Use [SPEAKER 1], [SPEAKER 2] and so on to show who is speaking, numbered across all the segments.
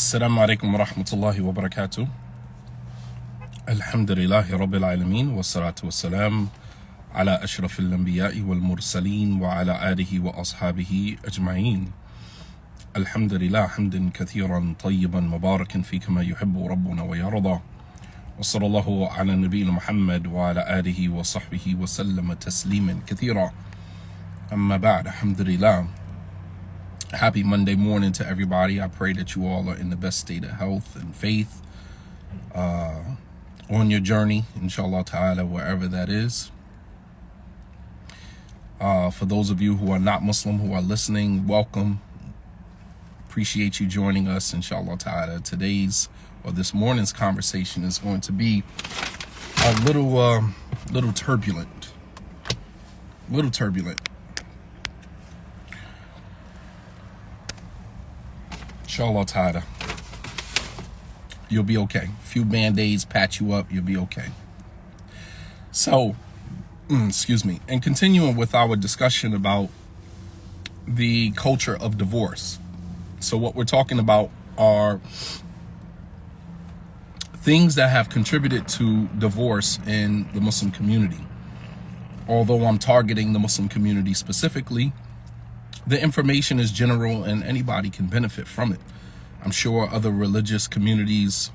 [SPEAKER 1] السلام عليكم ورحمة الله وبركاته. الحمد لله رب العالمين والصلاة والسلام على أشرف الأنبياء والمرسلين وعلى آله وأصحابه أجمعين. الحمد لله حمدا كثيرا طيبا مباركا فيه كما يحب ربنا ويرضى. وصلى الله على نبينا محمد وعلى آله وصحبه وسلم تسليما كثيرا. أما بعد, alhamdulillah. Happy Monday morning to everybody. I pray that you all are in the best state of health and faith on your journey, inshallah ta'ala, wherever that is. For those of you who are not Muslim, who are listening, welcome. Appreciate you joining us, inshallah ta'ala. This morning's conversation is going to be a little turbulent. Inshallah ta'ala, you'll be okay. A few band-aids patch you up, you'll be okay. So, and continuing with our discussion about the culture of divorce. So what we're talking about are things that have contributed to divorce in the Muslim community. Although I'm targeting the Muslim community specifically, the information is general and anybody can benefit from it. I'm sure other religious communities,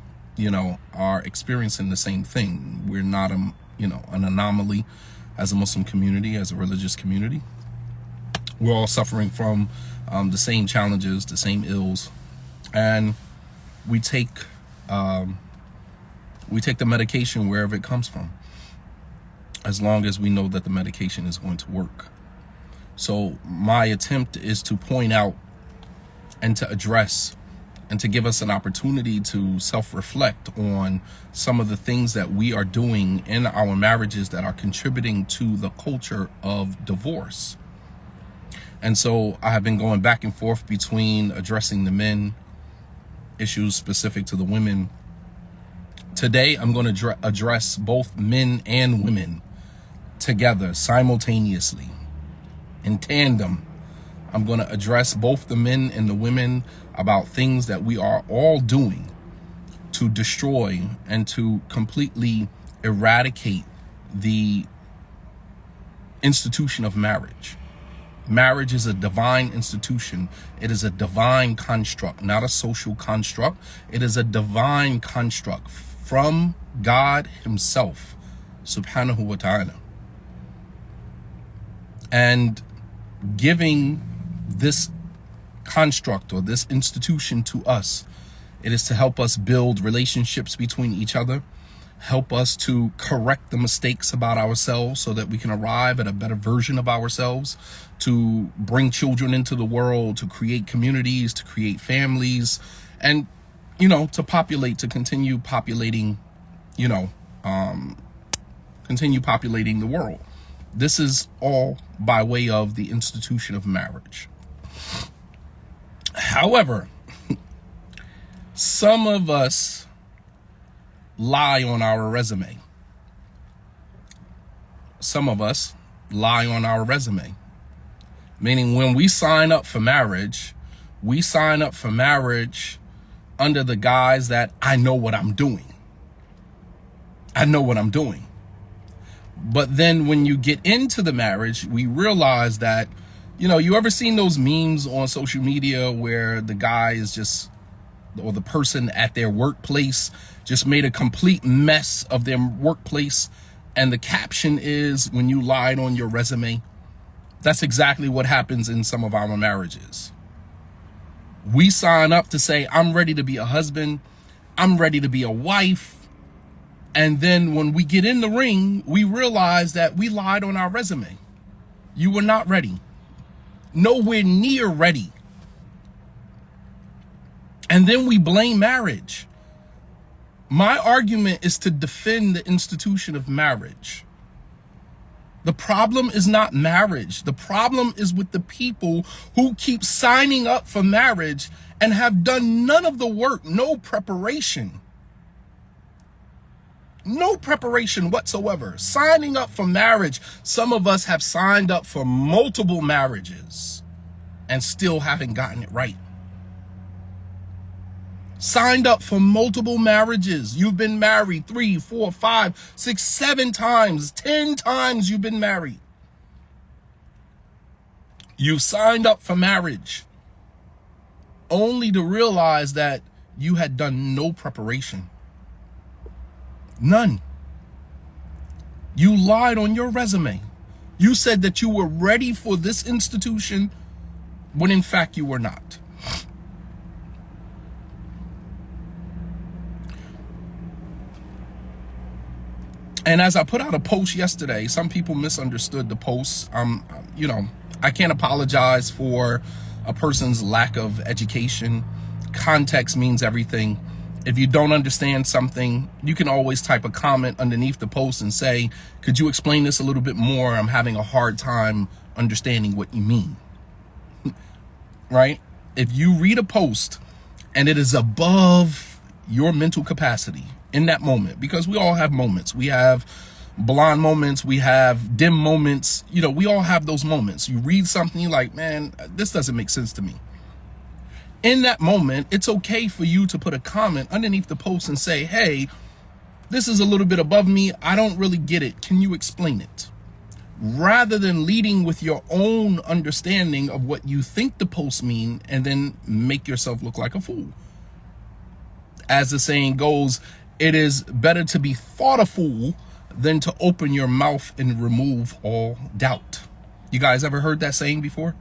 [SPEAKER 1] are experiencing the same thing. We're not an anomaly as a Muslim community, as a religious community. We're all suffering from the same challenges, the same ills, and we take the medication wherever it comes from, as long as we know that the medication is going to work. So my attempt is to point out and to address and to give us an opportunity to self-reflect on some of the things that we are doing in our marriages that are contributing to the culture of divorce. And so I have been going back and forth between addressing the men, issues specific to the women. Today, I'm going to address both men and women together, simultaneously. In tandem, I'm going to address both the men and the women about things that we are all doing to destroy and to completely eradicate the institution of marriage. Marriage is a divine institution. It is a divine construct, not a social construct. It is a divine construct from God himself, subhanahu wa ta'ala. And giving this construct or this institution to us, it is to help us build relationships between each other, help us to correct the mistakes about ourselves so that we can arrive at a better version of ourselves, to bring children into the world, to create communities, to create families, and to continue populating the world. This is all by way of the institution of marriage. However, some of us lie on our resume. Meaning when we sign up for marriage, under the guise that I know what I'm doing. But then when you get into the marriage, we realize that, you ever seen those memes on social media where the guy is just, or the person at their workplace just made a complete mess of their workplace, and the caption is, when you lied on your resume? That's exactly what happens in some of our marriages. We sign up to say, I'm ready to be a husband, I'm ready to be a wife. And then when we get in the ring, we realize that we lied on our resume. You were not ready. Nowhere near ready. And then we blame marriage. My argument is to defend the institution of marriage. The problem is not marriage. The problem is with the people who keep signing up for marriage and have done none of the work, no preparation. No preparation whatsoever. Signing up for marriage. Some of us have signed up for multiple marriages and still haven't gotten it right. signed up for multiple marriages. You've been married 3, 4, 5, 6, 7 times, 10 times you've been married. You signed up for marriage only to realize that you had done no preparation. None. You lied on your resume. You said that you were ready for this institution when in fact you were not. And as I put out a post yesterday, some people misunderstood the post. I can't apologize for a person's lack of education. Context means everything. If you don't understand something, you can always type a comment underneath the post and say, could you explain this a little bit more? I'm having a hard time understanding what you mean. Right? If you read a post and it is above your mental capacity in that moment, because we all have moments. We have blonde moments, we have dim moments, we all have those moments. You read something, you're like, man, this doesn't make sense to me. In that moment, it's okay for you to put a comment underneath the post and say, hey, this is a little bit above me. I don't really get it. Can you explain it? Rather than leading with your own understanding of what you think the post mean and then make yourself look like a fool. As the saying goes, it is better to be thought a fool than to open your mouth and remove all doubt. You guys ever heard that saying before?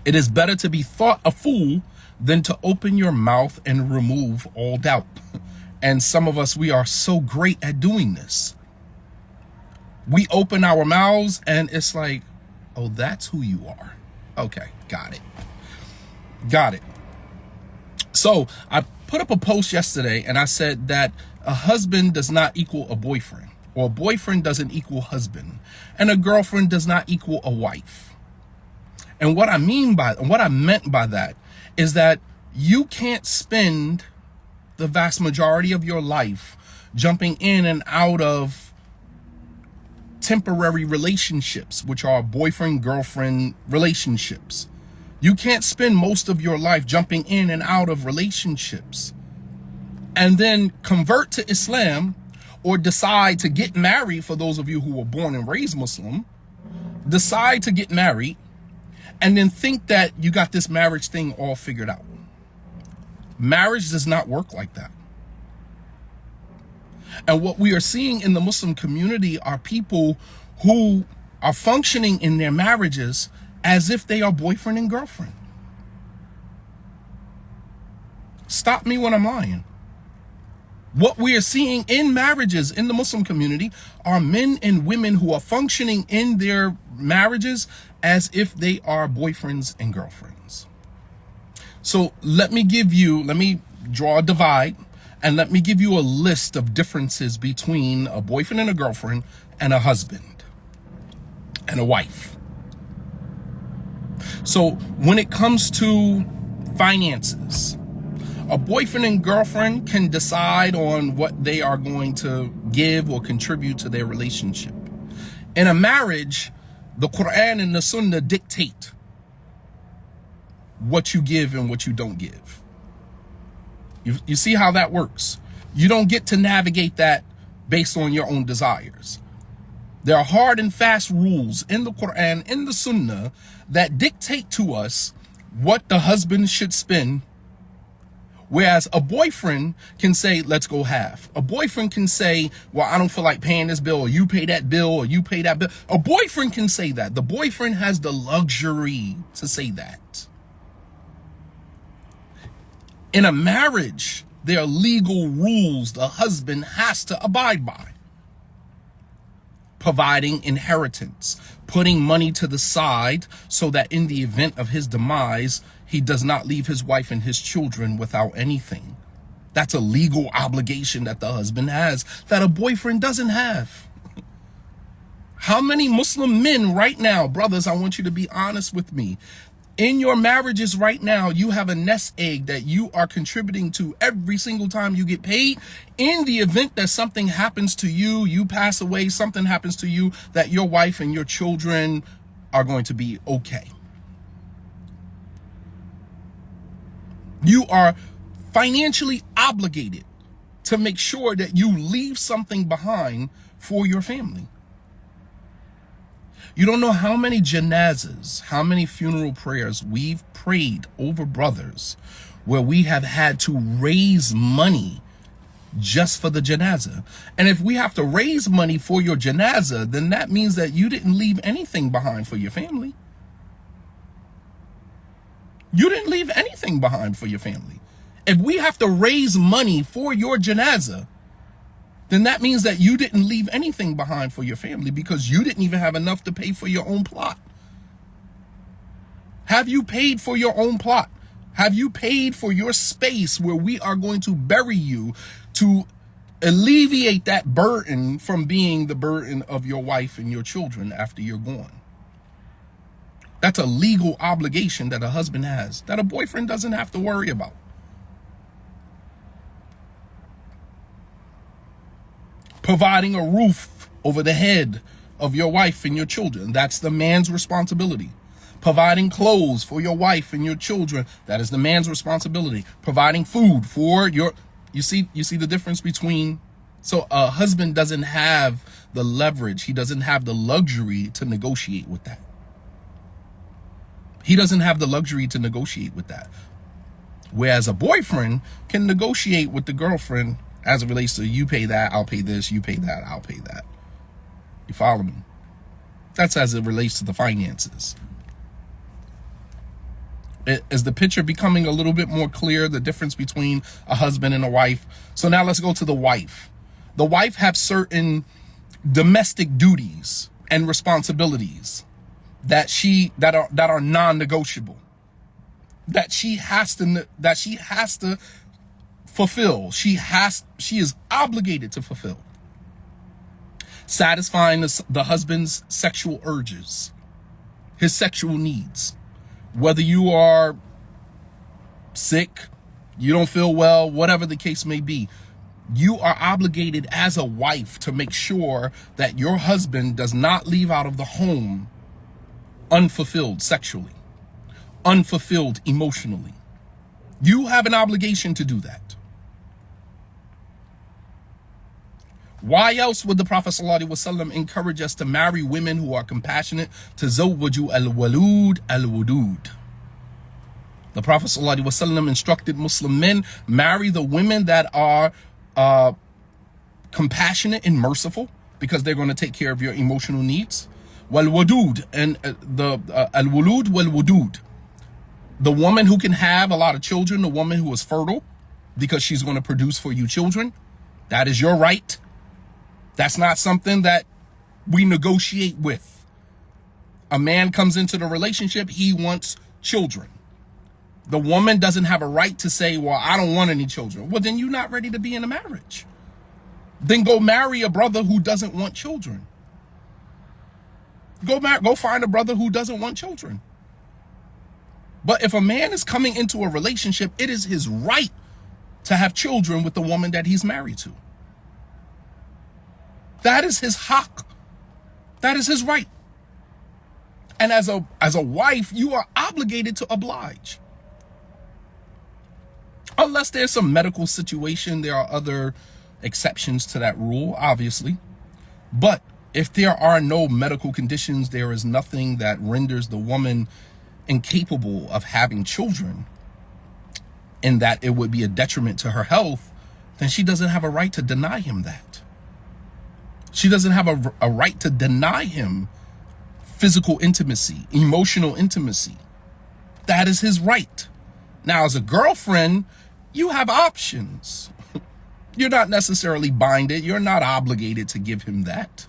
[SPEAKER 1] It is better to be thought a fool than to open your mouth and remove all doubt. And some of us, we are so great at doing this. We open our mouths and it's like, oh, that's who you are. Okay, got it. So I put up a post yesterday and I said that a husband does not equal a boyfriend, or a boyfriend doesn't equal husband, and a girlfriend does not equal a wife. And what I meant by that is that you can't spend the vast majority of your life jumping in and out of temporary relationships, which are boyfriend-girlfriend relationships. You can't spend most of your life jumping in and out of relationships and then convert to Islam or decide to get married. For those of you who were born and raised Muslim, decide to get married and then think that you got this marriage thing all figured out. Marriage does not work like that. And what we are seeing in the Muslim community are people who are functioning in their marriages as if they are boyfriend and girlfriend. Stop me when I'm lying. What we are seeing in marriages in the Muslim community are men and women who are functioning in their marriages as if they are boyfriends and girlfriends. So let me draw a divide and let me give you a list of differences between a boyfriend and a girlfriend and a husband and a wife. So when it comes to finances, a boyfriend and girlfriend can decide on what they are going to give or contribute to their relationship. In a marriage, the Quran and the Sunnah dictate what you give and what you don't give. You see how that works? You don't get to navigate that based on your own desires. There are hard and fast rules in the Quran, in the Sunnah, that dictate to us what the husband should spend. Whereas a boyfriend can say, let's go half. A boyfriend can say, well, I don't feel like paying this bill, or you pay that bill, or you pay that bill. A boyfriend can say that. The boyfriend has the luxury to say that. In a marriage, there are legal rules the husband has to abide by. Providing inheritance, putting money to the side so that in the event of his demise, he does not leave his wife and his children without anything. That's a legal obligation that the husband has that a boyfriend doesn't have. How many Muslim men right now, brothers, I want you to be honest with me. In your marriages right now, you have a nest egg that you are contributing to every single time you get paid. In the event that something happens to you, you pass away, something happens to you, that your wife and your children are going to be okay. You are financially obligated to make sure that you leave something behind for your family. You don't know how many janazas, how many funeral prayers we've prayed over brothers where we have had to raise money just for the janaza. And if we have to raise money for your janaza, then that means that you didn't leave anything behind for your family. You didn't leave anything behind for your family. If we have to raise money for your janaza, then that means that you didn't leave anything behind for your family, because you didn't even have enough to pay for your own plot. Have you paid for your own plot? Have you paid for your space where we are going to bury you, to alleviate that burden from being the burden of your wife and your children after you're gone? That's a legal obligation that a husband has that a boyfriend doesn't have to worry about. Providing a roof over the head of your wife and your children, that's the man's responsibility. Providing clothes for your wife and your children, that is the man's responsibility. Providing food for your, you see the difference between, so a husband doesn't have the leverage, he doesn't have the luxury to negotiate with that. He doesn't have the luxury to negotiate with that. Whereas a boyfriend can negotiate with the girlfriend as it relates to, you pay that, I'll pay this, you pay that, I'll pay that. You follow me? That's as it relates to the finances. Is the picture becoming a little bit more clear, the difference between a husband and a wife? So now let's go to the wife. The wife has certain domestic duties and responsibilities that are non-negotiable, that she has to fulfill. She is obligated to fulfill. Satisfying the husband's sexual urges, his sexual needs. Whether you are sick, you don't feel well, whatever the case may be, you are obligated as a wife to make sure that your husband does not leave out of the home unfulfilled sexually, unfulfilled emotionally. You have an obligation to do that. Why else would the Prophet ﷺ encourage us to marry women who are compassionate? Tazawwaju al-walud al-wudud. The Prophet ﷺ instructed Muslim men, marry the women that are compassionate and merciful, because they're going to take care of your emotional needs. Wal-wudud, and the al-wulud wal-wudud. The woman who can have a lot of children, the woman who is fertile, because she's going to produce for you children. That is your right. That's not something that we negotiate with. A man comes into the relationship, he wants children. The woman doesn't have a right to say, well, I don't want any children. Well, then you're not ready to be in a marriage. Then go marry a brother who doesn't want children. Go find a brother who doesn't want children. But if a man is coming into a relationship, it is his right to have children with the woman that he's married to. That is his haqq. That is his right. And as a wife, you are obligated to oblige. Unless there's some medical situation, there are other exceptions to that rule, obviously. But if there are no medical conditions, there is nothing that renders the woman incapable of having children, in that it would be a detriment to her health, then she doesn't have a right to deny him that. She doesn't have a right to deny him physical intimacy, emotional intimacy. That is his right. Now, as a girlfriend, you have options. You're not necessarily binded. You're not obligated to give him that.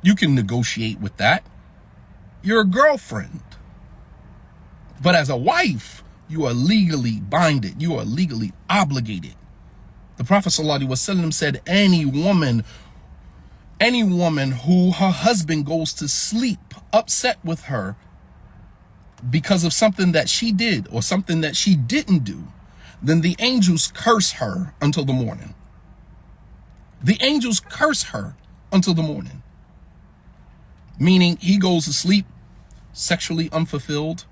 [SPEAKER 1] You can negotiate with that. You're a girlfriend. But as a wife, you are legally binded. You are legally obligated. The Prophet ﷺ said, any woman who her husband goes to sleep upset with her because of something that she did or something that she didn't do, then the angels curse her until the morning. The angels curse her until the morning. Meaning he goes to sleep sexually unfulfilled,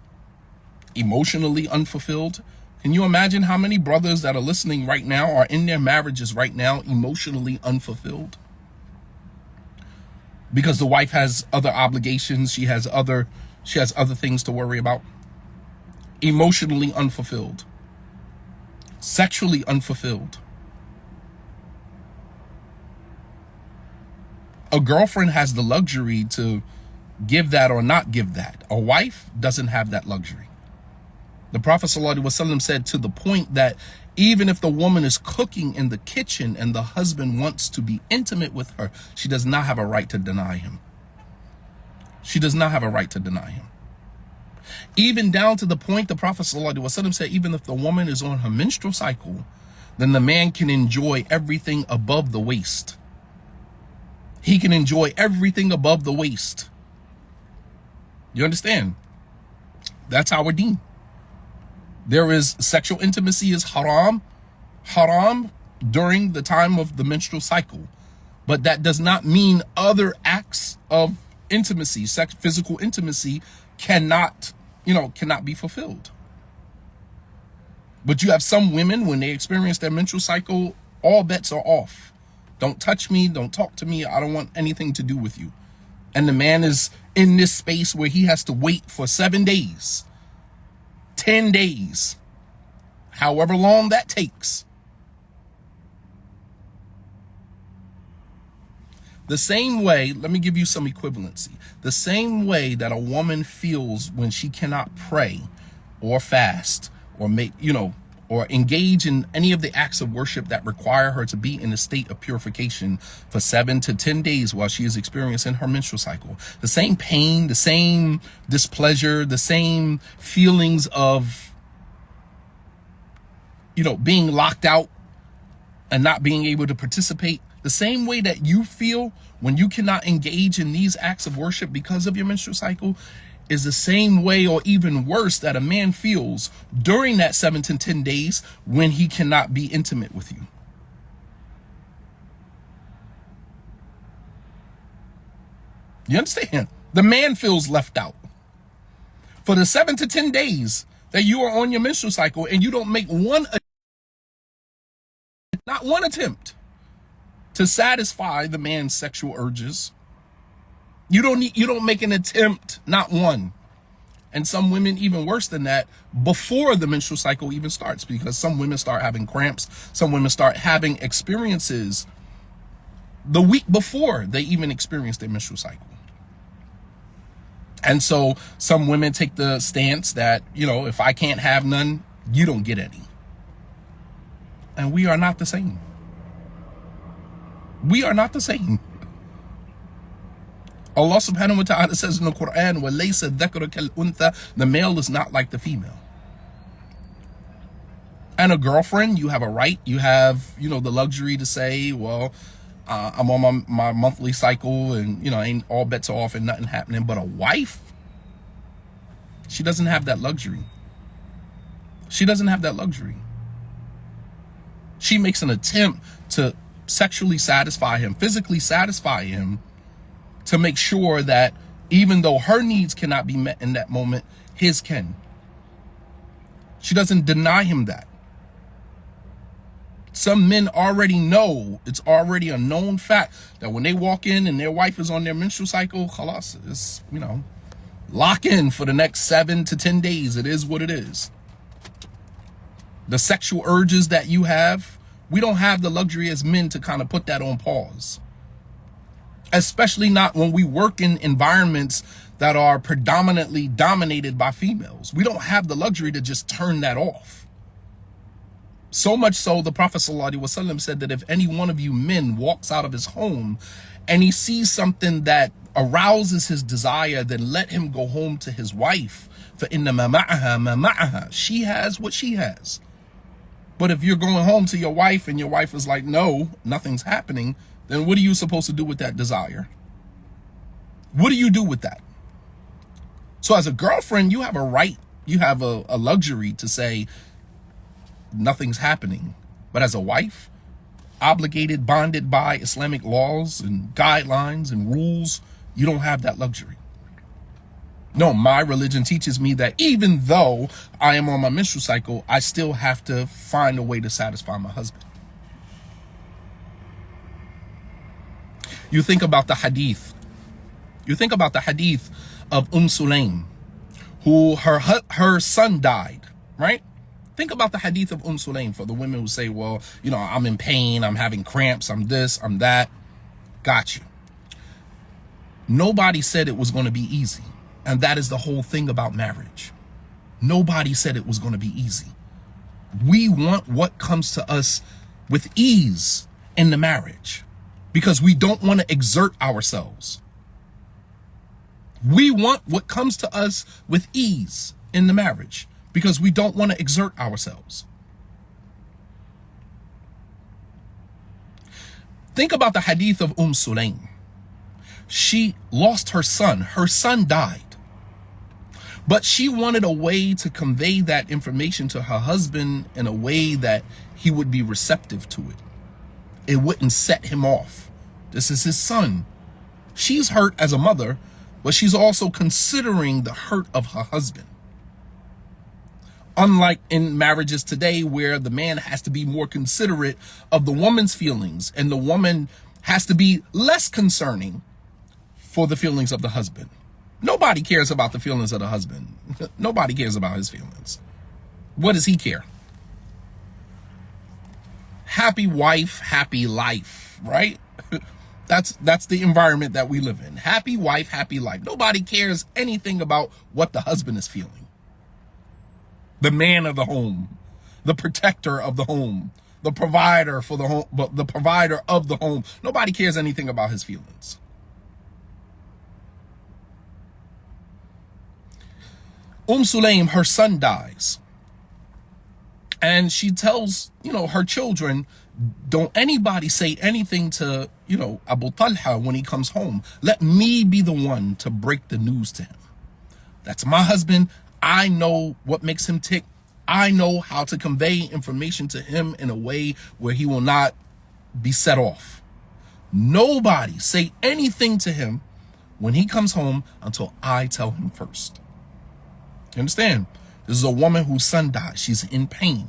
[SPEAKER 1] emotionally unfulfilled, Can you imagine how many brothers that are listening right now are in their marriages right now emotionally unfulfilled? Because the wife has other obligations, she has other things to worry about. Emotionally unfulfilled. Sexually unfulfilled. A girlfriend has the luxury to give that or not give that. A wife doesn't have that luxury. The Prophet ﷺ said, to the point that even if the woman is cooking in the kitchen and the husband wants to be intimate with her, she does not have a right to deny him. She does not have a right to deny him. Even down to the point, the Prophet ﷺ said, even if the woman is on her menstrual cycle, then the man can enjoy everything above the waist. He can enjoy everything above the waist. You understand? That's our deen. There is sexual intimacy is haram during the time of the menstrual cycle. But that does not mean other acts of intimacy, physical intimacy cannot be fulfilled. But you have some women, when they experience their menstrual cycle, all bets are off. Don't touch me, don't talk to me, I don't want anything to do with you. And the man is in this space where he has to wait for 7 days, 10 days, however long that takes. The same way, let me give you some equivalency. The same way that a woman feels when she cannot pray or fast or or engage in any of the acts of worship that require her to be in a state of purification for 7 to 10 days while she is experiencing her menstrual cycle. The same pain, the same displeasure, the same feelings of, being locked out and not being able to participate. The same way that you feel when you cannot engage in these acts of worship because of your menstrual cycle is the same way, or even worse, that a man feels during that 7 to 10 days when he cannot be intimate with you. You understand? The man feels left out. For the 7 to 10 days that you are on your menstrual cycle and you don't make not one attempt to satisfy the man's sexual urges. You don't make an attempt, not one. And some women, even worse than that, before the menstrual cycle even starts, because some women start having cramps, some women start having experiences the week before they even experience their menstrual cycle. And so some women take the stance that, if I can't have none, you don't get any. And we are not the same. We are not the same. Allah subhanahu wa ta'ala says in the Quran, وَلَيْسَ الذَّكَرُ كَالْأُنْثَى, the male is not like the female. And a girlfriend, you have a right, you have, the luxury to say, well, I'm on my monthly cycle and, ain't all bets are off and nothing happening. But a wife, she doesn't have that luxury. She doesn't have that luxury. She makes an attempt to sexually satisfy him, physically satisfy him, to make sure that even though her needs cannot be met in that moment, his can. She doesn't deny him that. Some men already know, it's already a known fact that when they walk in and their wife is on their menstrual cycle, khalas, it's, lock in for the next 7 to 10 days. It is what it is. The sexual urges that you have, we don't have the luxury as men to kind of put that on pause. Especially not when we work in environments that are predominantly dominated by females. We don't have the luxury to just turn that off. So much so, the Prophet ﷺ said that if any one of you men walks out of his home and he sees something that arouses his desire, then let him go home to his wife. فَإِنَّمَا مَعَهَا مَا مَعَهَا. She has what she has. But if you're going home to your wife and your wife is like, no, nothing's happening, then what are you supposed to do with that desire? What do you do with that? So as a girlfriend, you have a right, you have a luxury to say nothing's happening. But as a wife, obligated, bonded by Islamic laws and guidelines and rules, you don't have that luxury. No, my religion teaches me that even though I am on my menstrual cycle, I still have to find a way to satisfy my husband. You think about the hadith. You think about the hadith of Sulaim, who her son died, right? Think about the hadith of Sulaim for the women who say, well, I'm in pain, I'm having cramps, I'm this, I'm that. Got you. Nobody said it was going to be easy. And that is the whole thing about marriage. Nobody said it was going to be easy. We want what comes to us with ease in the marriage because we don't want to exert ourselves. We want what comes to us with ease in the marriage because we don't want to exert ourselves. Think about the hadith of Sulaim. She lost her son. Her son died. But she wanted a way to convey that information to her husband in a way that he would be receptive to it. It wouldn't set him off. This is his son. She's hurt as a mother, but she's also considering the hurt of her husband. Unlike in marriages today where the man has to be more considerate of the woman's feelings and the woman has to be less concerning for the feelings of the husband. Nobody cares about the feelings of the husband. Nobody cares about his feelings. What does he care? Happy wife, happy life, right? That's the environment that we live in. Happy wife, happy life. Nobody cares anything about what the husband is feeling. The man of the home, the protector of the home, the provider for the home, the provider of the home. Nobody cares anything about his feelings. Sulaim, her son dies. And she tells, her children, don't anybody say anything to, Abu Talha when he comes home. Let me be the one to break the news to him. That's my husband. I know what makes him tick. I know how to convey information to him in a way where he will not be set off. Nobody say anything to him when he comes home until I tell him first. You understand? This is a woman whose son died. She's in pain,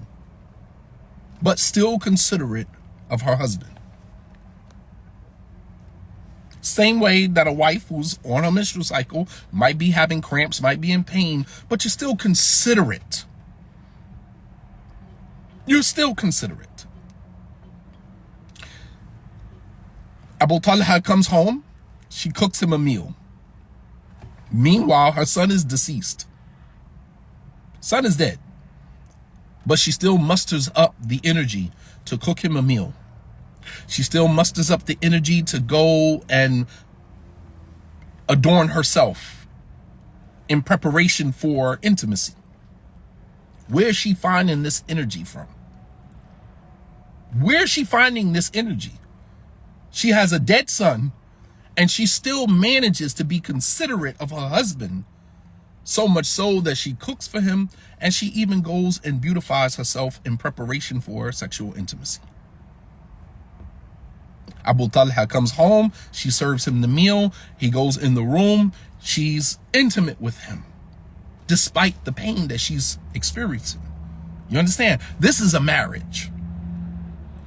[SPEAKER 1] but still considerate of her husband. Same way that a wife who's on a menstrual cycle might be having cramps, might be in pain, but you're still considerate. You're still considerate. Abu Talha comes home. She cooks him a meal. Meanwhile, her son is deceased. Son is dead, but she still musters up the energy to cook him a meal. She still musters up the energy to go and adorn herself in preparation for intimacy. Where's she finding this energy from? Where's she finding this energy? She has a dead son, and she still manages to be considerate of her husband. So much so that she cooks for him, and she even goes and beautifies herself in preparation for sexual intimacy. Abu Talha comes home. She serves him the meal. He goes in the room. She's intimate with him, despite the pain that she's experiencing. You understand? This is a marriage.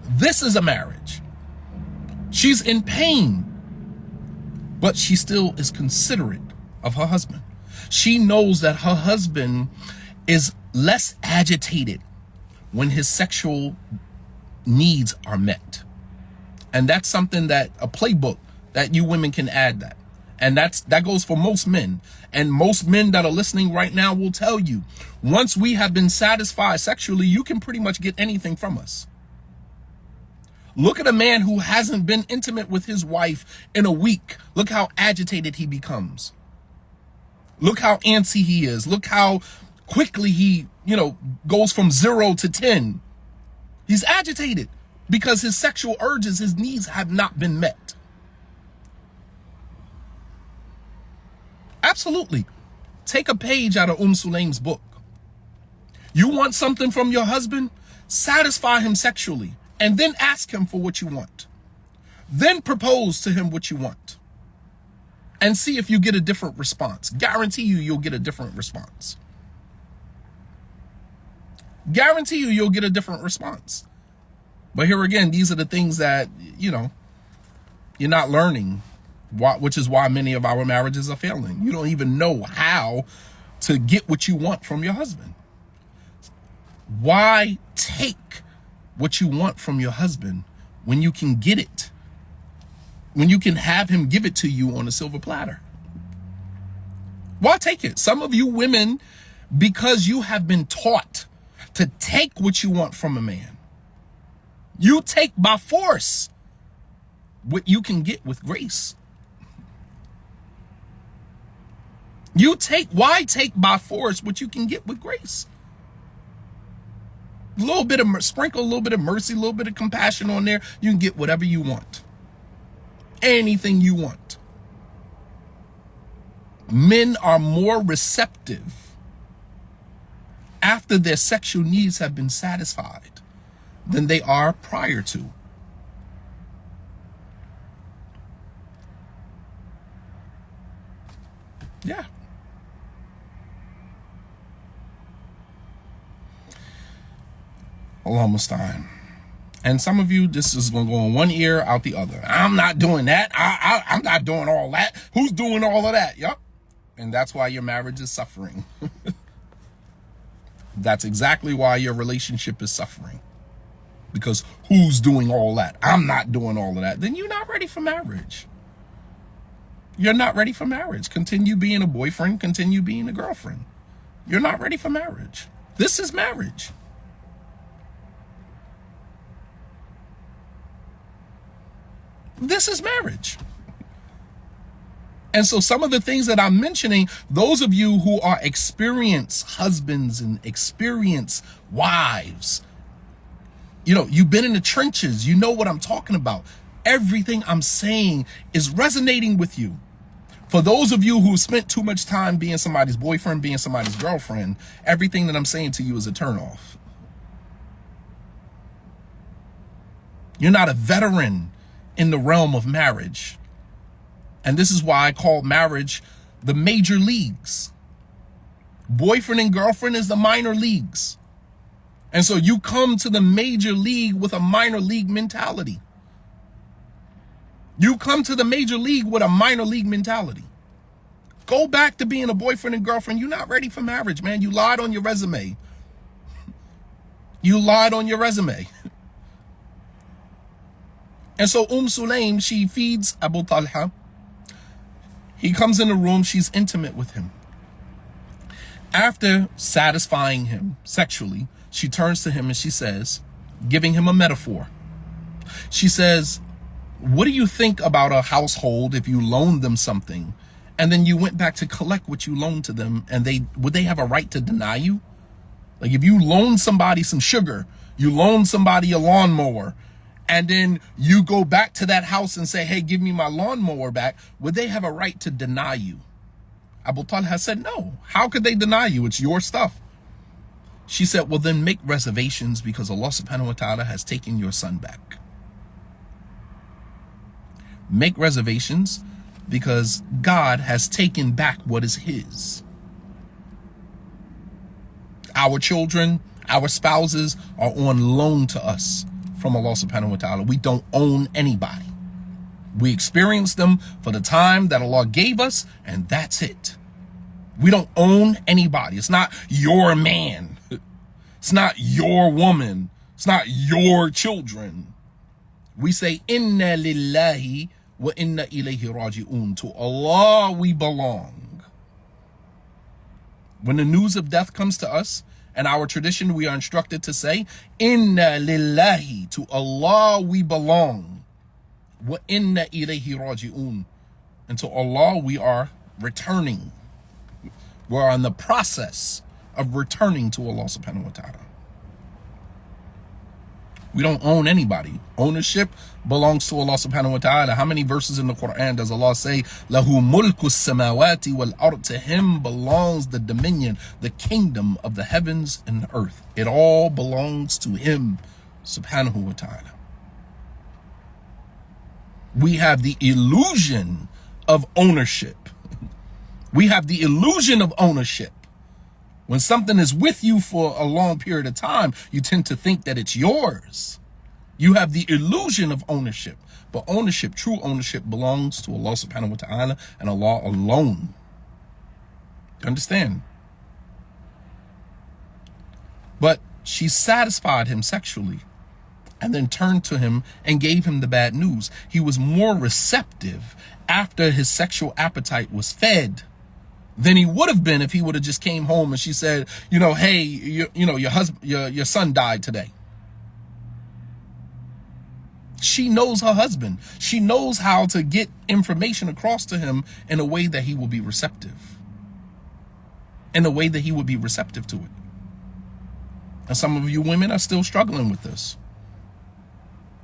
[SPEAKER 1] This is a marriage. She's in pain, but she still is considerate of her husband. She knows that her husband is less agitated when his sexual needs are met. And that's something that a playbook that you women can add that. And that goes for most men. And most men that are listening right now will tell you, once we have been satisfied sexually, you can pretty much get anything from us. Look at a man who hasn't been intimate with his wife in a week. Look how agitated he becomes. Look how antsy he is. Look how quickly he, goes from 0 to 10. He's agitated because his sexual urges, his needs have not been met. Absolutely. Take a page out of Sulaim's book. You want something from your husband? Satisfy him sexually and then ask him for what you want. Then propose to him what you want. and see if you get a different response. Guarantee you, you'll get a different response. Guarantee you, you'll get a different response. But here again, these are the things that, you're not learning, which is why many of our marriages are failing. You don't even know how to get what you want from your husband. Why take what you want from your husband when you can get it? When you can have him give it to you on a silver platter? Why take it? Some of you women, because you have been taught to take what you want from a man, you take by force what you can get with grace. Why take by force what you can get with grace? Sprinkle a little bit of mercy, a little bit of compassion on there. You can get whatever you want. Anything you want. Men are more receptive after their sexual needs have been satisfied than they are prior to. Yeah. Allah Musta'an. And some of you, this is going to go in one ear, out the other. I'm not doing that. I'm not doing all that. Who's doing all of that? Yep. And that's why your marriage is suffering. That's exactly why your relationship is suffering. Because who's doing all that? I'm not doing all of that. Then you're not ready for marriage. You're not ready for marriage. Continue being a boyfriend. Continue being a girlfriend. You're not ready for marriage. This is marriage. This is marriage. And so some of the things that I'm mentioning, those of you who are experienced husbands and experienced wives, you've been in the trenches. You know what I'm talking about. Everything I'm saying is resonating with you. For those of you who spent too much time being somebody's boyfriend, being somebody's girlfriend, everything that I'm saying to you is a turnoff. You're not a veteran in the realm of marriage. And this is why I call marriage the major leagues. Boyfriend and girlfriend is the minor leagues. And so you come to the major league with a minor league mentality. You come to the major league with a minor league mentality. Go back to being a boyfriend and girlfriend. You're not ready for marriage, man. You lied on your resume. You lied on your resume. And so Sulaim, she feeds Abu Talha. He comes in the room. She's intimate with him. After satisfying him sexually, she turns to him and she says, giving him a metaphor. She says, what do you think about a household if you loaned them something and then you went back to collect what you loaned to them, and would they have a right to deny you? Like if you loan somebody some sugar, you loan somebody a lawnmower, and then you go back to that house and say, hey, give me my lawnmower back, would they have a right to deny you? Abu Talha said, no. How could they deny you? It's your stuff. She said, well, then make reservations because Allah subhanahu wa ta'ala has taken your son back. Make reservations because God has taken back what is his. Our children, our spouses are on loan to us from Allah subhanahu wa ta'ala. We don't own anybody. We experience them for the time that Allah gave us, and that's it. We don't own anybody. It's not your man. It's not your woman. It's not your children. We say, Inna lillahi wa inna ilayhi raji'un. To Allah we belong. When the news of death comes to us, in our tradition, we are instructed to say, Inna lillahi, to Allah we belong. Wa inna ilayhi raji'un. And to Allah we are returning. We're in the process of returning to Allah subhanahu wa ta'ala. We don't own anybody. Ownership belongs to Allah subhanahu wa ta'ala. How many verses in the Quran does Allah say, Lahu mulku samawati wal ard? To him belongs the dominion, the kingdom of the heavens and the earth. It all belongs to him subhanahu wa ta'ala. We have the illusion of ownership. We have the illusion of ownership. When something is with you for a long period of time, you tend to think that it's yours. You have the illusion of ownership. But ownership, true ownership, belongs to Allah subhanahu wa ta'ala and Allah alone. You understand? But she satisfied him sexually and then turned to him and gave him the bad news. He was more receptive after his sexual appetite was fed than he would have been if he would have just came home and she said, hey, your husband, your son died today. She knows her husband. She knows how to get information across to him in a way that he will be receptive. In a way that he would be receptive to it. And some of you women are still struggling with this.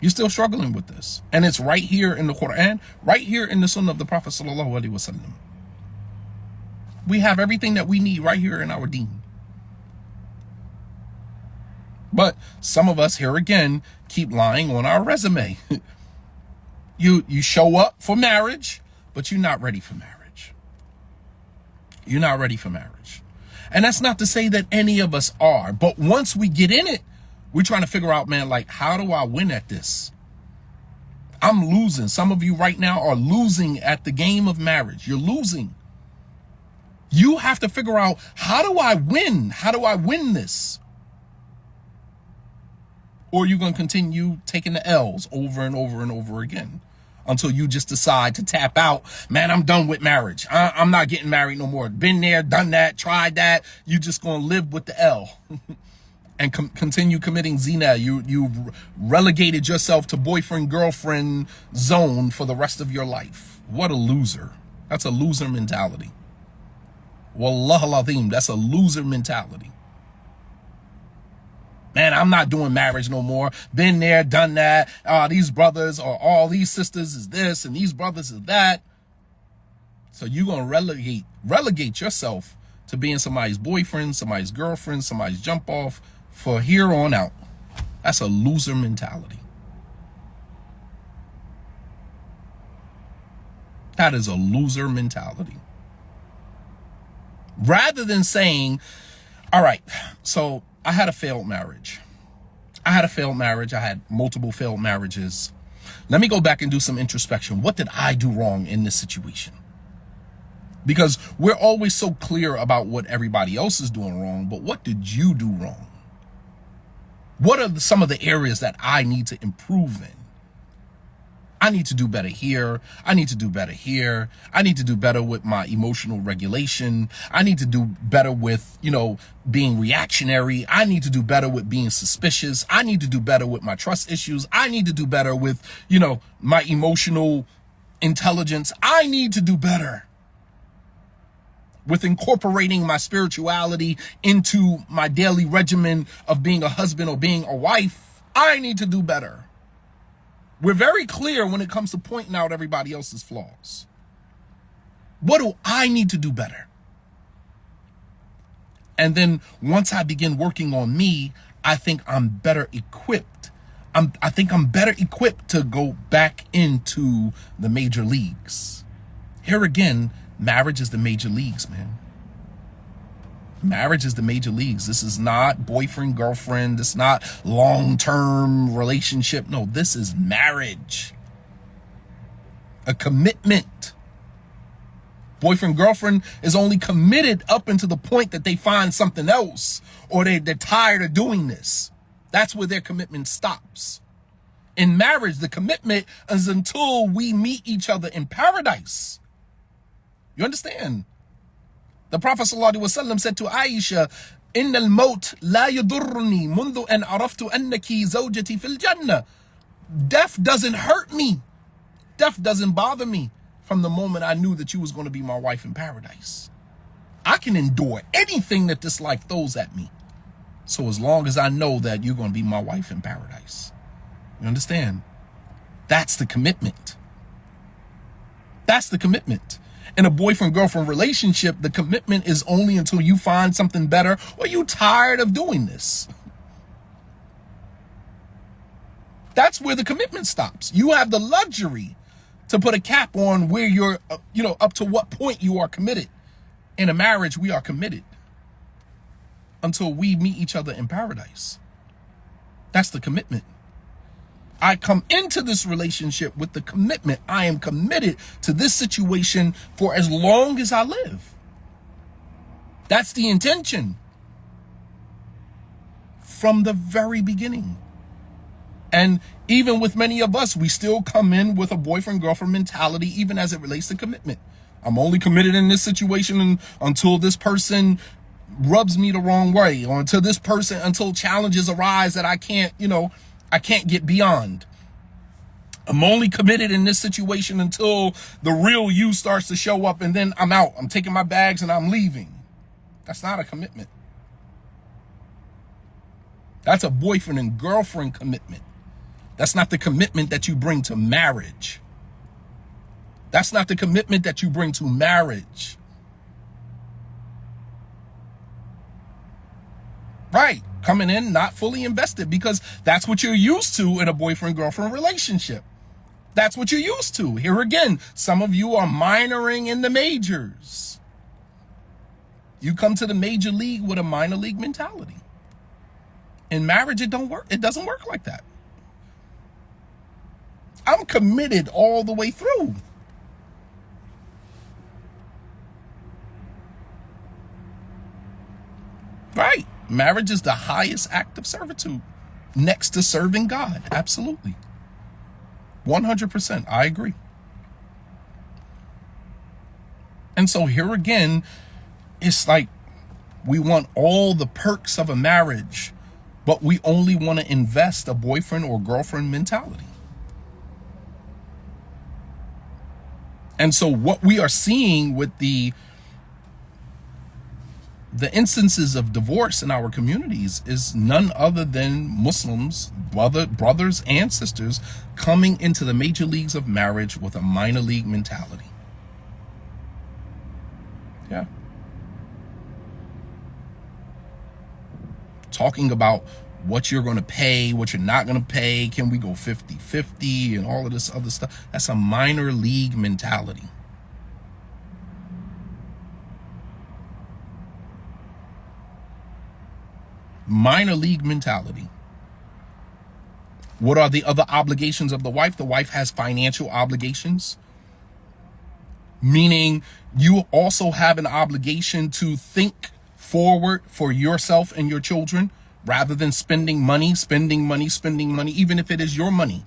[SPEAKER 1] You're still struggling with this. And it's right here in the Quran, right here in the Sunnah of the Prophet sallallahu alaihi wasallam. We have everything that we need right here in our deen. But some of us here again keep lying on our resume. You show up for marriage, but you're not ready for marriage. You're not ready for marriage. And that's not to say that any of us are, but once we get in it, we're trying to figure out, man, like, how do I win at this? I'm losing. Some of you right now are losing at the game of marriage. You're losing. You have to figure out, how do I win? How do I win this? Or you're going to continue taking the L's over and over and over again until you just decide to tap out. Man, I'm done with marriage. I'm not getting married no more. Been there, done that, tried that. You're just going to live with the L and continue committing zina. You relegated yourself to boyfriend-girlfriend zone for the rest of your life. What a loser. That's a loser mentality. Wallah al-azim, that's a loser mentality. Man, I'm not doing marriage no more. Been there, done that. These brothers or all these sisters is this and these brothers is that. So you're going to relegate yourself to being somebody's boyfriend, somebody's girlfriend, somebody's jump off for here on out. That's a loser mentality. That is a loser mentality. Rather than saying, all right, so I had a failed marriage. I had multiple failed marriages. Let me go back and do some introspection. What did I do wrong in this situation? Because we're always so clear about what everybody else is doing wrong, but what did you do wrong? What are some of the areas that I need to improve in? I need to do better here. I need to do better here. I need to do better with my emotional regulation. I need to do better with, being reactionary. I need to do better with being suspicious. I need to do better with my trust issues. I need to do better with, my emotional intelligence. I need to do better with incorporating my spirituality into my daily regimen of being a husband or being a wife. I need to do better. We're very clear when it comes to pointing out everybody else's flaws. What do I need to do better? And then once I begin working on me, I think I'm better equipped. I think I'm better equipped to go back into the major leagues. Here again, marriage is the major leagues, man. Marriage is the major leagues. This is not boyfriend, girlfriend. This is not long-term relationship. No, this is marriage. A commitment. Boyfriend, girlfriend is only committed up until the point that they find something else or they're tired of doing this. That's where their commitment stops. In marriage, the commitment is until we meet each other in paradise. You understand? The Prophet ﷺ said to Aisha, إِنَّ الْمَوْتِ لَا يَضُرُّنِي مُنْذُ أَنْ عَرَفْتُ أَنَّكِ زَوْجَتِي فِي الْجَنَّةِ. Death doesn't hurt me. Death doesn't bother me from the moment I knew that you was going to be my wife in paradise. I can endure anything that this life throws at me. So as long as I know that you're going to be my wife in paradise. You understand? That's the commitment. That's the commitment. In a boyfriend-girlfriend relationship, the commitment is only until you find something better or you tired of doing this. That's where the commitment stops. You have the luxury to put a cap on where you're, up to what point you are committed. In a marriage, we are committed until we meet each other in paradise. That's the commitment. I come into this relationship with the commitment. I am committed to this situation for as long as I live. That's the intention from the very beginning. And even with many of us, we still come in with a boyfriend-girlfriend mentality, even as it relates to commitment. I'm only committed in this situation until this person rubs me the wrong way, or until challenges arise that I can't get beyond. I'm only committed in this situation until the real you starts to show up, and then I'm out. I'm taking my bags and I'm leaving. That's not a commitment. That's a boyfriend and girlfriend commitment. That's not the commitment that you bring to marriage. That's not the commitment that you bring to marriage. Right. Coming in not fully invested, because that's what you're used to in a boyfriend-girlfriend relationship. That's what you're used to. Here again, some of you are minoring in the majors. You come to the major league with a minor league mentality. In marriage, it don't work. It doesn't work like that. I'm committed all the way through. Right. Marriage is the highest act of servitude next to serving God. Absolutely. 100%. I agree. And so here again, it's like we want all the perks of a marriage, but we only want to invest a boyfriend or girlfriend mentality. And so what we are seeing with the instances of divorce in our communities is none other than Muslims, brothers and sisters, coming into the major leagues of marriage with a minor league mentality. Yeah. Talking about what you're going to pay, what you're not going to pay, can we go 50-50 and all of this other stuff. That's a minor league mentality. Minor league mentality. What are the other obligations of the wife? The wife has financial obligations, meaning you also have an obligation to think forward for yourself and your children rather than spending money, even if it is your money.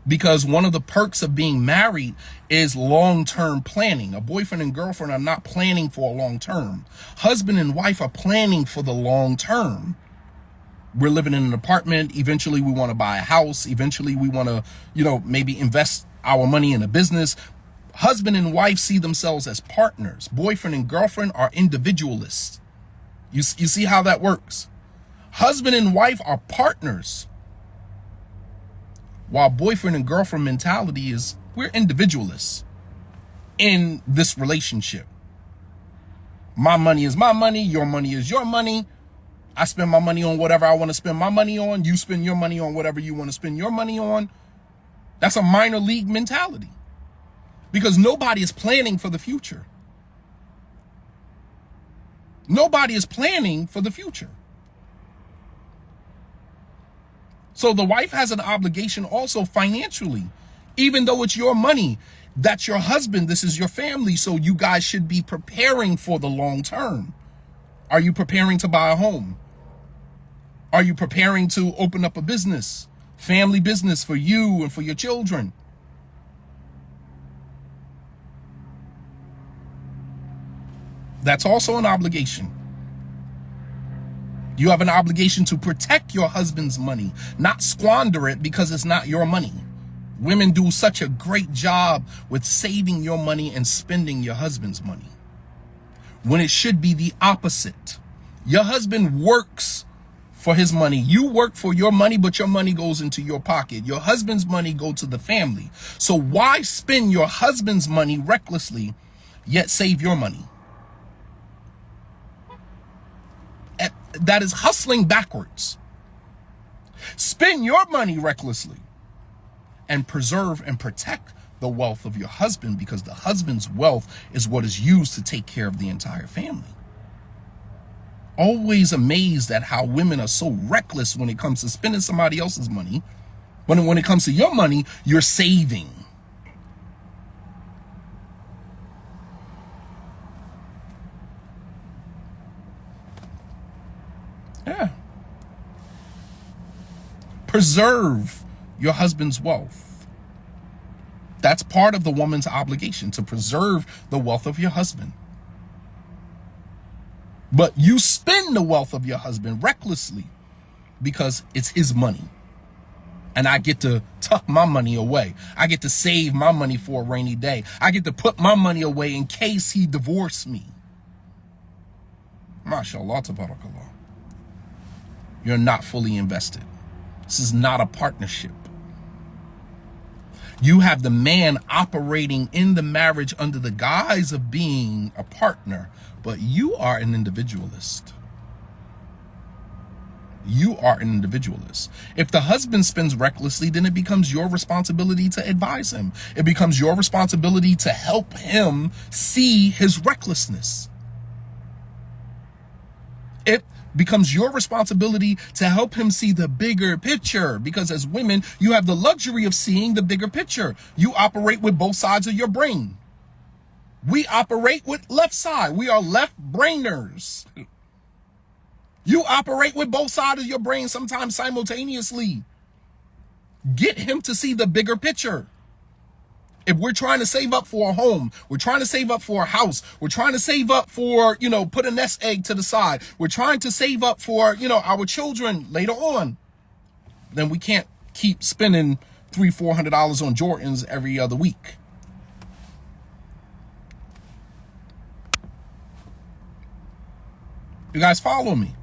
[SPEAKER 1] Because one of the perks of being married is long-term planning. A boyfriend and girlfriend are not planning for a long term. Husband and wife are planning for the long term. We're living in an apartment. Eventually we want to buy a house. Eventually we want to, maybe invest our money in a business. Husband and wife see themselves as partners. Boyfriend and girlfriend are individualists. You see how that works? Husband and wife are partners, while boyfriend and girlfriend mentality is we're individualists in this relationship. My money is my money. Your money is your money. I spend my money on whatever I want to spend my money on. You spend your money on whatever you want to spend your money on. That's a minor league mentality, because nobody is planning for the future. Nobody is planning for the future. So the wife has an obligation also financially, even though it's your money. That's your husband. This is your family. So you guys should be preparing for the long term. Are you preparing to buy a home? Are you preparing to open up a business, family business for you and for your children? That's also an obligation. You have an obligation to protect your husband's money, not squander it because it's not your money. Women do such a great job with saving your money and spending your husband's money, when it should be the opposite. Your husband works for his money. You work for your money, but your money goes into your pocket. Your husband's money goes to the family. So why spend your husband's money recklessly, yet save your money? That is hustling backwards. Spend your money recklessly and preserve and protect the wealth of your husband, because the husband's wealth is what is used to take care of the entire family. Always amazed at how women are so reckless when it comes to spending somebody else's money. When it comes to your money, you're saving. Yeah. Preserve your husband's wealth. That's part of the woman's obligation, to preserve the wealth of your husband. But you spend the wealth of your husband recklessly because it's his money. And I get to tuck my money away. I get to save my money for a rainy day. I get to put my money away in case he divorced me. MashaAllah, tabarakallah. You're not fully invested. This is not a partnership. You have the man operating in the marriage under the guise of being a partner, but you are an individualist. You are an individualist. If the husband spends recklessly, then it becomes your responsibility to advise him. It becomes your responsibility to help him see his recklessness. It becomes your responsibility to help him see the bigger picture, because as women, you have the luxury of seeing the bigger picture. You operate with both sides of your brain. We operate with left side. We are left brainers. You operate with both sides of your brain sometimes simultaneously. Get him to see the bigger picture. If we're trying to save up for a home, we're trying to save up for a house, we're trying to save up for, put a nest egg to the side, we're trying to save up for, our children later on, then we can't keep spending $300-400 on Jordans every other week. You guys follow me?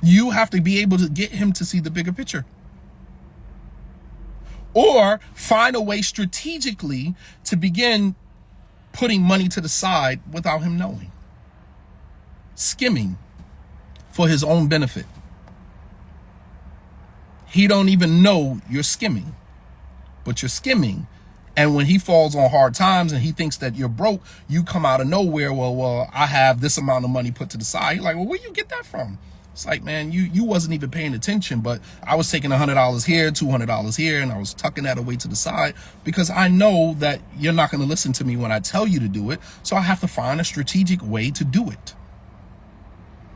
[SPEAKER 1] You have to be able to get him to see the bigger picture. Or find a way strategically to begin putting money to the side without him knowing. Skimming for his own benefit. He don't even know you're skimming, but you're skimming. And when he falls on hard times and he thinks that you're broke, you come out of nowhere. Well, I have this amount of money put to the side. You're like, well, where you get that from? It's like, man, you wasn't even paying attention, but I was taking $100 here, $200 here, and I was tucking that away to the side because I know that you're not going to listen to me when I tell you to do it. So I have to find a strategic way to do it.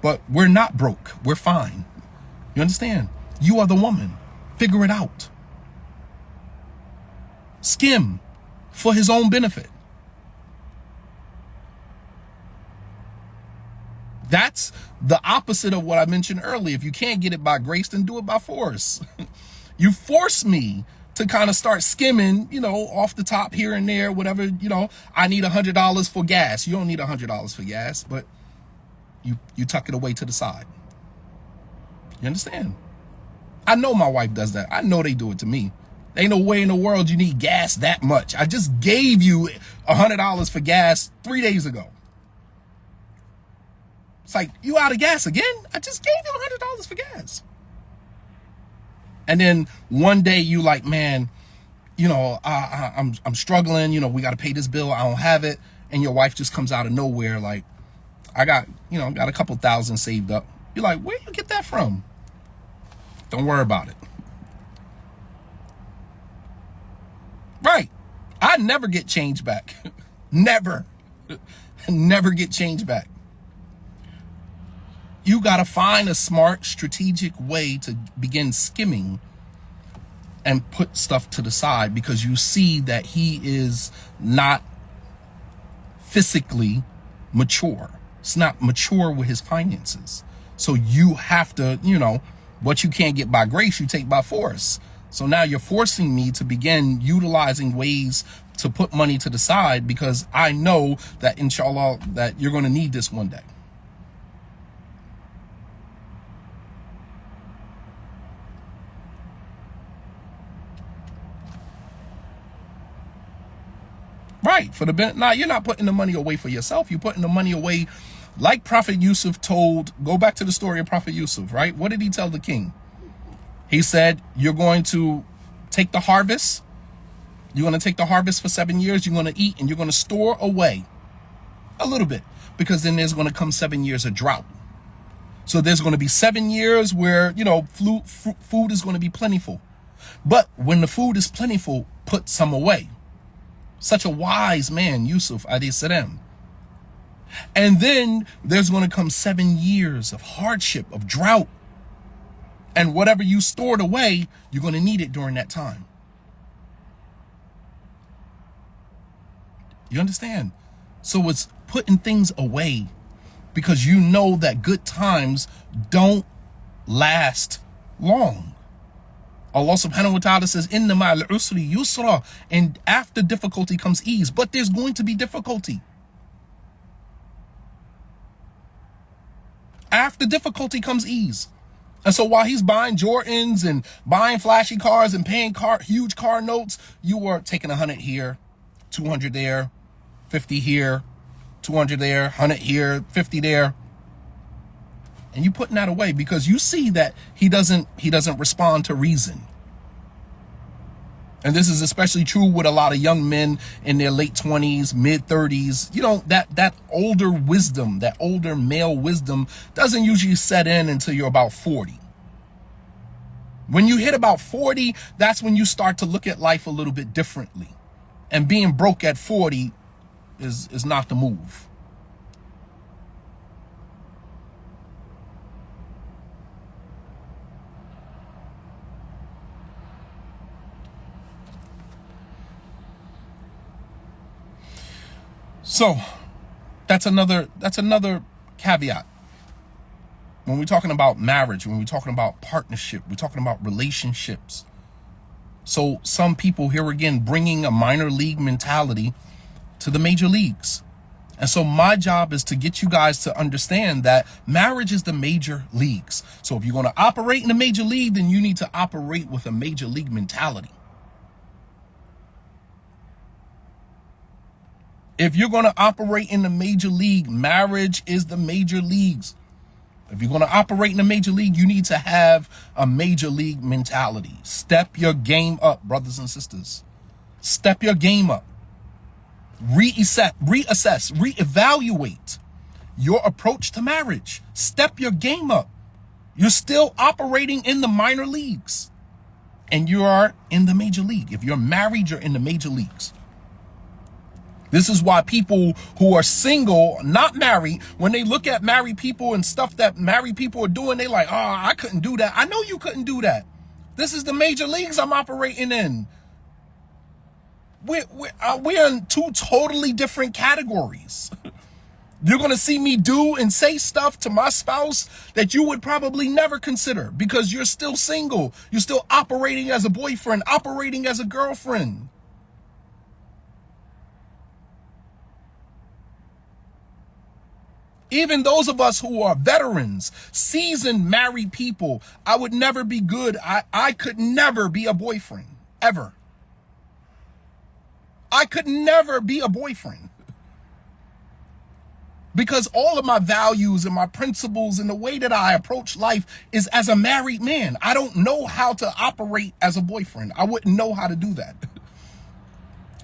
[SPEAKER 1] But we're not broke. We're fine. You understand? You are the woman. Figure it out. Skim for his own benefit. That's the opposite of what I mentioned earlier. If you can't get it by grace, then do it by force. You force me to kind of start skimming, off the top here and there, whatever, I need $100 for gas. You don't need $100 for gas, but you tuck it away to the side. You understand? I know my wife does that. I know they do it to me. There ain't no way in the world you need gas that much. I just gave you $100 for gas 3 days ago. It's like, you out of gas again? I just gave you $100 for gas. And then one day you like, man, I'm struggling. We got to pay this bill. I don't have it. And your wife just comes out of nowhere like, I got a couple thousand saved up. You're like, where you get that from? Don't worry about it. Right. I never get change back. Never get change back. You got to find a smart, strategic way to begin skimming and put stuff to the side because you see that he is not physically mature. It's not mature with his finances. So you have to, what you can't get by grace, you take by force. So now you're forcing me to begin utilizing ways to put money to the side because I know that inshallah that you're going to need this one day. Right, for the benefit. Now, you're not putting the money away for yourself. You're putting the money away like Prophet Yusuf told. Go back to the story of Prophet Yusuf, right? What did he tell the king? He said, you're going to take the harvest You're going to take the harvest for 7 years. You're going to eat and you're going to store away a little bit, because then there's going to come 7 years of drought. So there's going to be 7 years where, food is going to be plentiful. But when the food is plentiful, put some away. Such a wise man, Yusuf alayhi salam. And then there's going to come 7 years of hardship, of drought. And whatever you stored away, you're going to need it during that time. You understand? So it's putting things away, because you know that good times don't last long. Allah subhanahu wa ta'ala says, Inna ma'al usri yusra, and after difficulty comes ease. But there's going to be difficulty. After difficulty comes ease. And so while he's buying Jordans and buying flashy cars and paying huge car notes, you are taking 100 here, 200 there, 50 here, 200 there, 100 here, 50 there. And you putting that away because you see that he doesn't respond to reason. And this is especially true with a lot of young men in their late 20s, mid 30s. That older wisdom, that older male wisdom doesn't usually set in until you're about 40. When you hit about 40, that's when you start to look at life a little bit differently. And being broke at 40 is not the move. So that's another caveat. When we're talking about marriage, when we're talking about partnership, we're talking about relationships. So some people, here again, bringing a minor league mentality to the major leagues. And so my job is to get you guys to understand that marriage is the major leagues. So if you're going to operate in a major league, then you need to operate with a major league mentality. If you're going to operate in the major league, marriage is the major leagues. If you're going to operate in a major league, you need to have a major league mentality. Step your game up, brothers and sisters. Step your game up. Reassess, reevaluate your approach to marriage. Step your game up. You're still operating in the minor leagues, and you are in the major league. If you're married, you're in the major leagues. This is why people who are single, not married, when they look at married people and stuff that married people are doing, they like, oh, I couldn't do that. I know you couldn't do that. This is the major leagues I'm operating in. We're in two totally different categories. You're going to see me do and say stuff to my spouse that you would probably never consider because you're still single. You're still operating as a boyfriend, operating as a girlfriend. Even those of us who are veterans, seasoned married people, I would never be good. I could never be a boyfriend, ever. I could never be a boyfriend. Because all of my values and my principles and the way that I approach life is as a married man. I don't know how to operate as a boyfriend. I wouldn't know how to do that.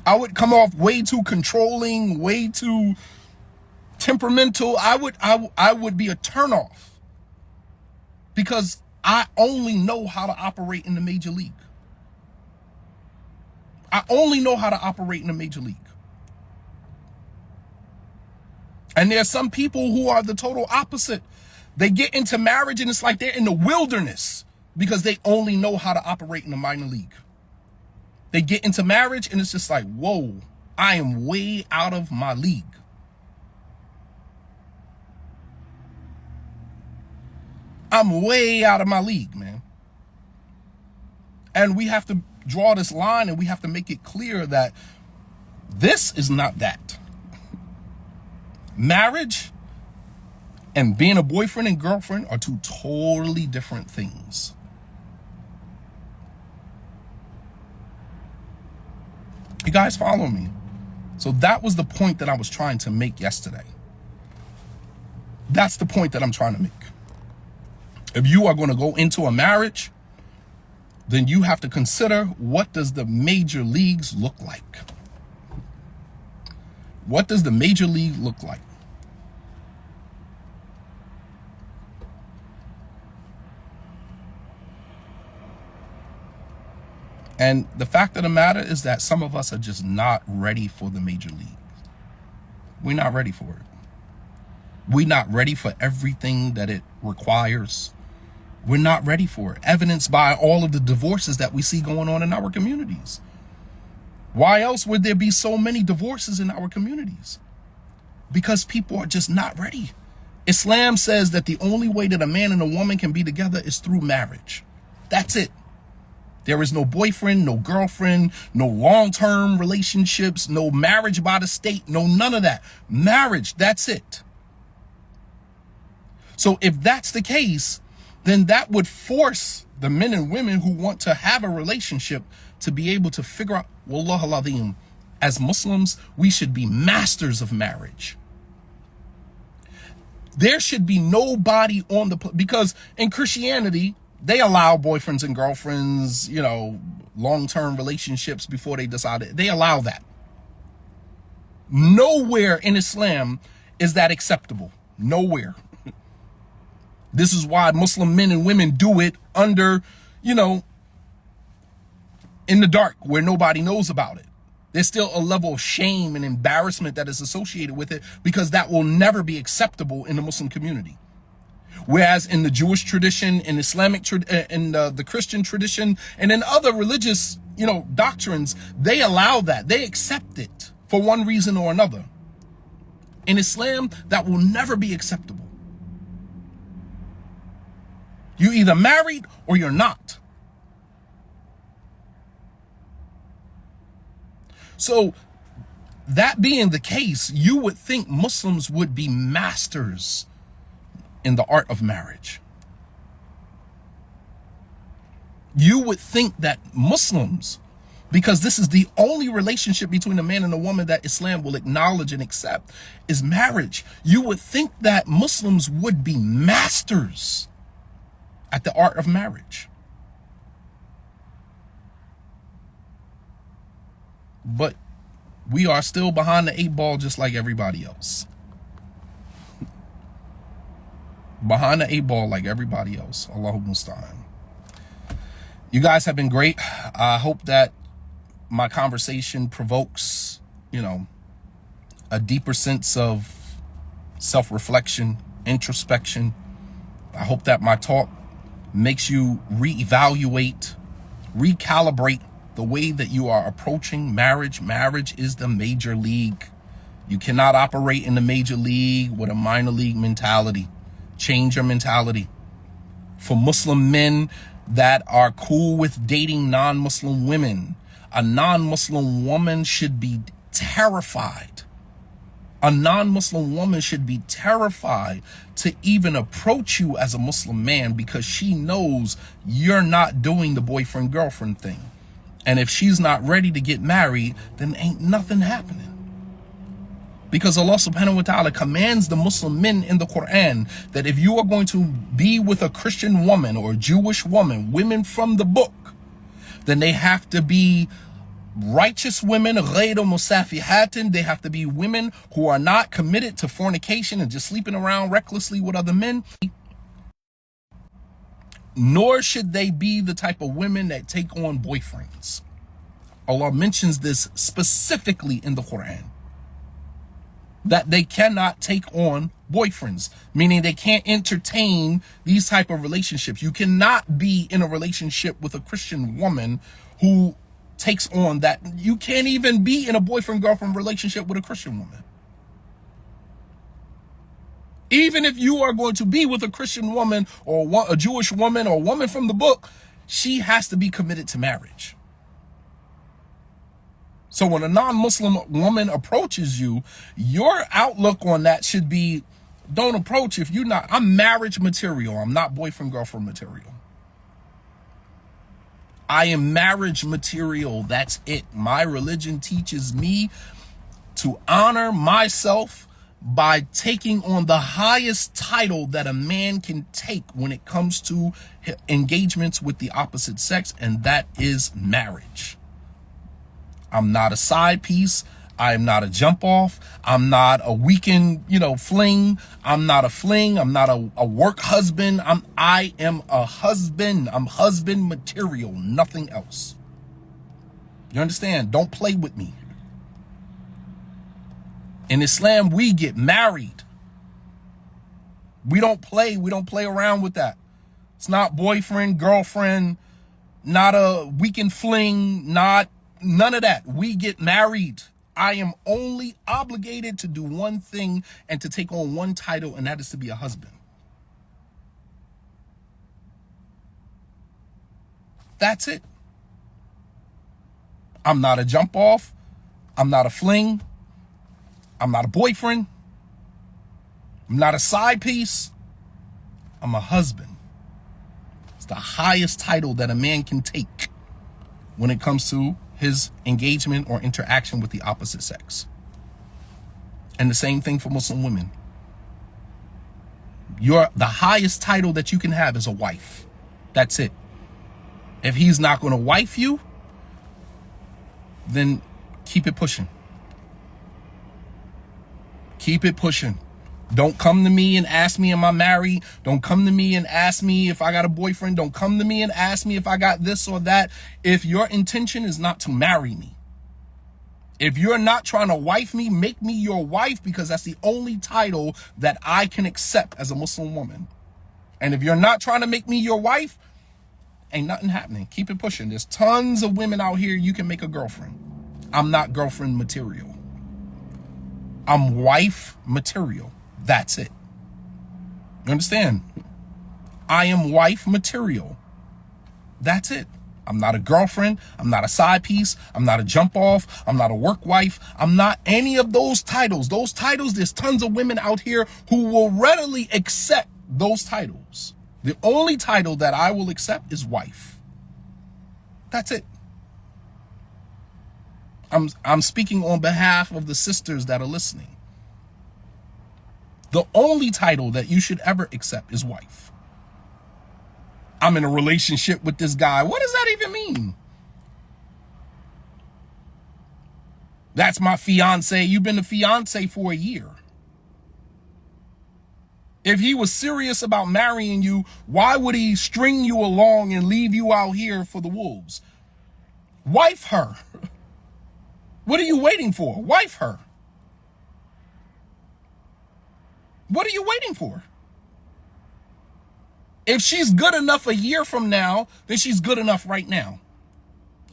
[SPEAKER 1] I would come off way too controlling, way too temperamental. I would be a turnoff because I only know how to operate in the major league. I only know how to operate in the major league. And there are some people who are the total opposite. They get into marriage and it's like they're in the wilderness because they only know how to operate in the minor league. They get into marriage and it's just like, whoa, I am way out of my league. I'm way out of my league, man. And we have to draw this line and we have to make it clear that this is not that. Marriage and being a boyfriend and girlfriend are two totally different things. You guys follow me? So that was the point that I was trying to make yesterday. That's the point that I'm trying to make. If you are going to go into a marriage, then you have to consider, what does the major leagues look like? What does the major league look like? And the fact of the matter is that some of us are just not ready for the major league. We're not ready for it. We're not ready for everything that it requires. We're not ready for it. Evidenced by all of the divorces that we see going on in our communities. Why else would there be so many divorces in our communities? Because people are just not ready. Islam says that the only way that a man and a woman can be together is through marriage. That's it. There is no boyfriend, no girlfriend, no long-term relationships, no marriage by the state, no none of that. Marriage, that's it. So if that's the case, then that would force the men and women who want to have a relationship to be able to figure out, Wallah al-Azim, as Muslims, we should be masters of marriage. There should be nobody on the, because in Christianity, they allow boyfriends and girlfriends, long-term relationships before they decide it. They allow that. Nowhere in Islam is that acceptable. Nowhere. This is why Muslim men and women do it under, in the dark where nobody knows about it. There's still a level of shame and embarrassment that is associated with it, because that will never be acceptable in the Muslim community. Whereas in the Jewish tradition, in Islamic, in the Christian tradition, and in other religious, doctrines, they allow that. They accept it for one reason or another. In Islam, that will never be acceptable. You either married or you're not. So that being the case, you would think Muslims would be masters in the art of marriage. You would think that Muslims, because this is the only relationship between a man and a woman that Islam will acknowledge and accept, is marriage. You would think that Muslims would be masters at the art of marriage. But we are still behind the 8 ball just like everybody else. Behind the 8 ball like everybody else. Allahu Musta'an. You guys have been great. I hope that my conversation provokes, a deeper sense of self-reflection, introspection. I hope that my talk makes you reevaluate, recalibrate the way that you are approaching marriage. Marriage is the major league. You cannot operate in the major league with a minor league mentality. Change your mentality. For Muslim men that are cool with dating non-Muslim women, a non-Muslim woman should be terrified. A non-Muslim woman should be terrified to even approach you as a Muslim man, because she knows you're not doing the boyfriend-girlfriend thing. And if she's not ready to get married, then ain't nothing happening. Because Allah subhanahu wa ta'ala commands the Muslim men in the Quran that if you are going to be with a Christian woman or a Jewish woman, women from the book, then they have to be righteous women, ghayru musafihatin. They have to be women who are not committed to fornication and just sleeping around recklessly with other men. Nor should they be the type of women that take on boyfriends. Allah mentions this specifically in the Quran, that they cannot take on boyfriends, meaning they can't entertain these type of relationships. You cannot be in a relationship with a Christian woman who takes on that. You can't even be in a boyfriend-girlfriend relationship with a Christian woman. Even if you are going to be with a Christian woman or a Jewish woman or a woman from the book, she has to be committed to marriage. So when a non-Muslim woman approaches you, your outlook on that should be, don't approach if you're not. I'm marriage material. I'm not boyfriend-girlfriend material. I am marriage material. That's it. My religion teaches me to honor myself by taking on the highest title that a man can take when it comes to engagements with the opposite sex, and that is marriage. I'm not a side piece. I am not a jump off. I'm not a weekend, fling. I'm not a fling. I'm not a work husband. I am a husband. I'm husband material, nothing else. You understand? Don't play with me. In Islam, we get married. We don't play around with that. It's not boyfriend, girlfriend, not a weekend fling, none of that. We get married. I am only obligated to do one thing and to take on one title, and that is to be a husband. That's it. I'm not a jump off. I'm not a fling. I'm not a boyfriend. I'm not a side piece. I'm a husband. It's the highest title that a man can take when it comes to his engagement or interaction with the opposite sex. And the same thing for Muslim women. The highest title that you can have is a wife. That's it. If he's not going to wife you, then keep it pushing. Keep it pushing. Don't come to me and ask me, am I married? Don't come to me and ask me if I got a boyfriend. Don't come to me and ask me if I got this or that. If your intention is not to marry me, if you're not trying to wife me, make me your wife, because that's the only title that I can accept as a Muslim woman. And if you're not trying to make me your wife, ain't nothing happening. Keep it pushing. There's tons of women out here you can make a girlfriend. I'm not girlfriend material. I'm wife material. That's it. You understand? I am wife material. That's it. I'm not a girlfriend. I'm not a side piece. I'm not a jump off. I'm not a work wife. I'm not any of those titles. Those titles, there's tons of women out here who will readily accept those titles. The only title that I will accept is wife. That's it. I'm speaking on behalf of the sisters that are listening. The only title that you should ever accept is wife. I'm in a relationship with this guy. What does that even mean? That's my fiance. You've been a fiance for a year. If he was serious about marrying you, why would he string you along and leave you out here for the wolves? Wife her. What are you waiting for? Wife her. What are you waiting for? If she's good enough a year from now, then she's good enough right now.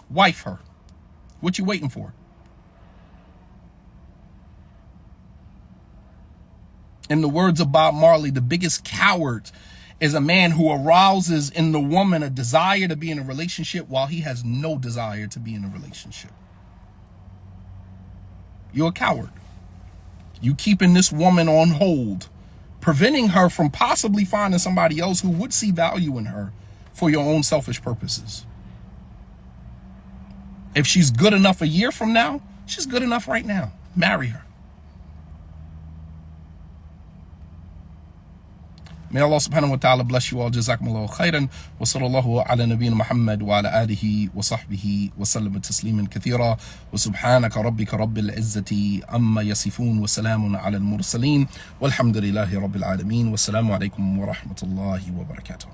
[SPEAKER 1] Wife her. What you waiting for? In the words of Bob Marley, the biggest coward is a man who arouses in the woman a desire to be in a relationship while he has no desire to be in a relationship. You're a coward. You keeping this woman on hold, preventing her from possibly finding somebody else who would see value in her for your own selfish purposes. If she's good enough a year from now, she's good enough right now. Marry her. May Allah subhanahu wa ta'ala bless you all. Jazakumullahu khairan. Wa sallallahu ala nabiyyina Muhammad wa ala alihi wa sahbihi wa sallam tasliman kathira. Wa subhanaka rabbika rabbil izzati amma yasifun wa salamun ala al-mursaleen. Walhamdulillahi rabbil alameen. Wassalamu alaikum wa rahmatullahi wa barakatuh.